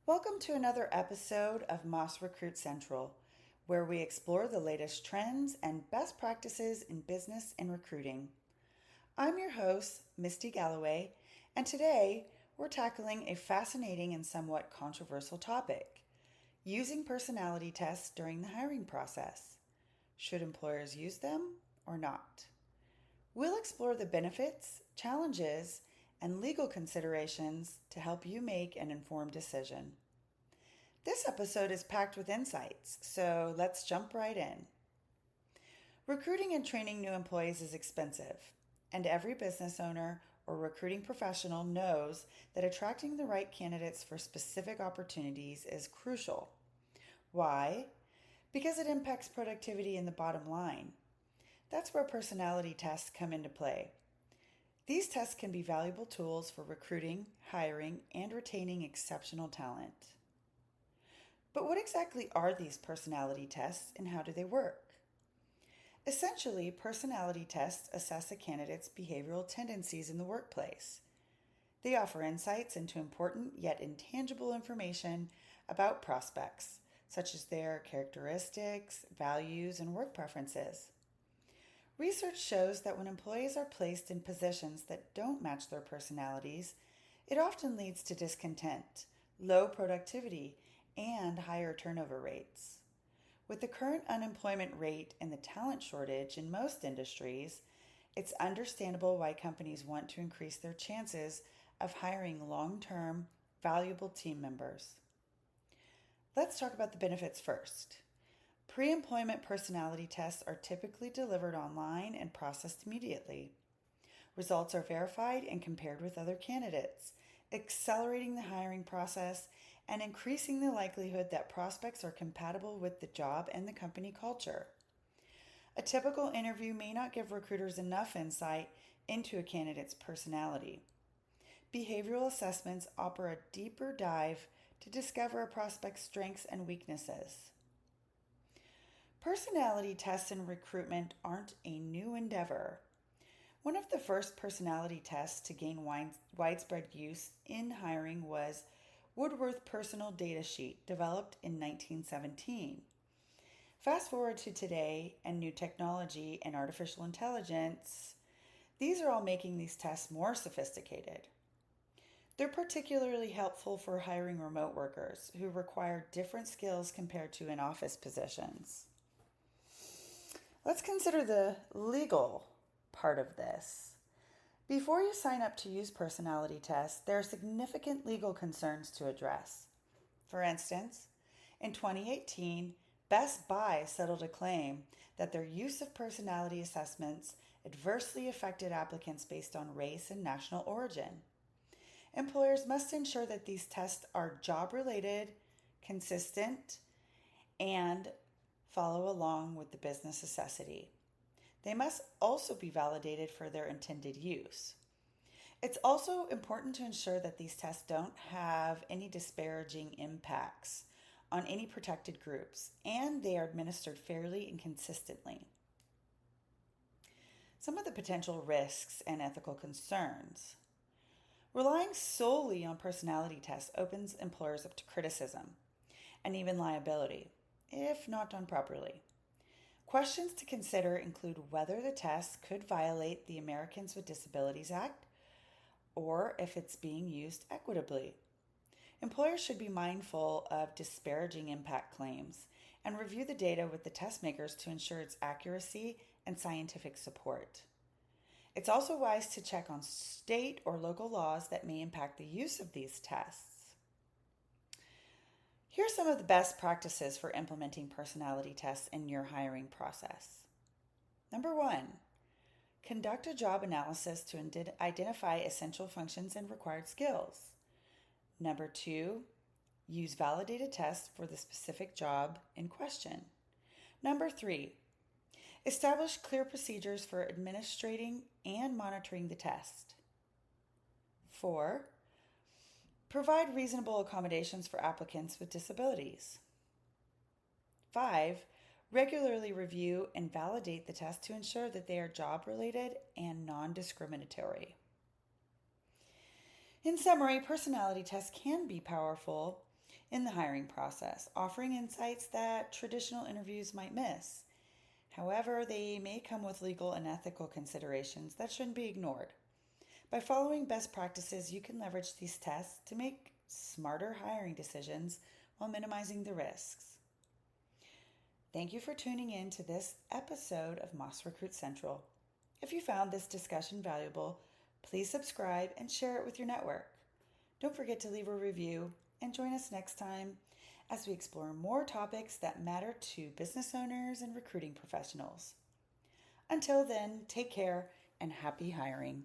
Welcome to another episode of Moss Recruit Central, where we explore the latest trends and best practices in business and recruiting. I'm your host, Misty Galloway, and today we're tackling a fascinating and somewhat controversial topic: using personality tests during the hiring process. Should employers use them or not? We'll explore the benefits, challenges, and legal considerations to help you make an informed decision. This episode is packed with insights, so let's jump right in. Recruiting and training new employees is expensive, and every business owner or recruiting professional knows that attracting the right candidates for specific opportunities is crucial. Why? Because it impacts productivity and the bottom line. That's where personality tests come into play. These tests can be valuable tools for recruiting, hiring, and retaining exceptional talent. But what exactly are these personality tests and how do they work? Essentially, personality tests assess a candidate's behavioral tendencies in the workplace. They offer insights into important yet intangible information about prospects, such as their characteristics, values, and work preferences. Research shows that when employees are placed in positions that don't match their personalities, it often leads to discontent, low productivity, and higher turnover rates. With the current unemployment rate and the talent shortage in most industries, it's understandable why companies want to increase their chances of hiring long-term, valuable team members. Let's talk about the benefits first. Pre-employment personality tests are typically delivered online and processed immediately. Results are verified and compared with other candidates, accelerating the hiring process and increasing the likelihood that prospects are compatible with the job and the company culture. A typical interview may not give recruiters enough insight into a candidate's personality. Behavioral assessments offer a deeper dive to discover a prospect's strengths and weaknesses. Personality tests in recruitment aren't a new endeavor. One of the first personality tests to gain widespread use in hiring was Woodworth Personal Data Sheet, developed in 1917. Fast forward to today and new technology and artificial intelligence, these are all making these tests more sophisticated. They're particularly helpful for hiring remote workers who require different skills compared to in-office positions. Let's consider the legal part of this. Before you sign up to use personality tests, there are significant legal concerns to address. For instance, in 2018, Best Buy settled a claim that their use of personality assessments adversely affected applicants based on race and national origin. Employers must ensure that these tests are job-related, consistent, and follow along with the business necessity. They must also be validated for their intended use. It's also important to ensure that these tests don't have any disparaging impacts on any protected groups, and they are administered fairly and consistently. Some of the potential risks and ethical concerns. Relying solely on personality tests opens employers up to criticism and even liability if not done properly. Questions to consider include whether the test could violate the Americans with Disabilities Act or if it's being used equitably. Employers should be mindful of disparaging impact claims and review the data with the test makers to ensure its accuracy and scientific support. It's also wise to check on state or local laws that may impact the use of these tests. Here are some of the best practices for implementing personality tests in your hiring process. Number 1, conduct a job analysis to identify essential functions and required skills. Number 2, use validated tests for the specific job in question. Number 3, establish clear procedures for administrating and monitoring the test. 4, provide reasonable accommodations for applicants with disabilities. 5, regularly review and validate the test to ensure that they are job-related and non-discriminatory. In summary, personality tests can be powerful in the hiring process, offering insights that traditional interviews might miss. However, they may come with legal and ethical considerations that shouldn't be ignored. By following best practices, you can leverage these tests to make smarter hiring decisions while minimizing the risks. Thank you for tuning in to this episode of Moss Recruit Central. If you found this discussion valuable, please subscribe and share it with your network. Don't forget to leave a review and join us next time as we explore more topics that matter to business owners and recruiting professionals. Until then, take care and happy hiring.